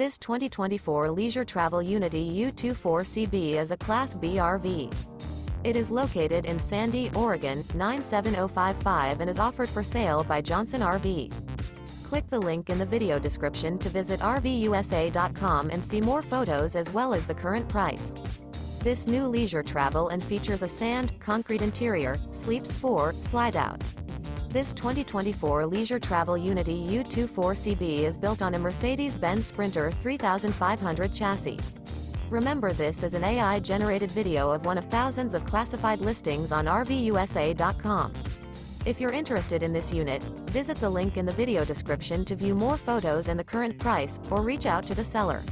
This 2024 Leisure Travel Unity U24CB is a Class B RV. It is located in Sandy, Oregon, 97055 and is offered for sale by Johnson RV. Click the link in the video description to visit RVUSA.com and see more photos as well as the current price. This new leisure travel and features a sand, concrete interior, sleeps 4, Slideout. This 2024 Leisure Travel Unity U24CB is built on a Mercedes-Benz Sprinter 3500 chassis. Remember, this is an AI-generated video of one of thousands of classified listings on RVUSA.com. If you're interested in this unit, visit the link in the video description to view more photos and the current price, or reach out to the seller.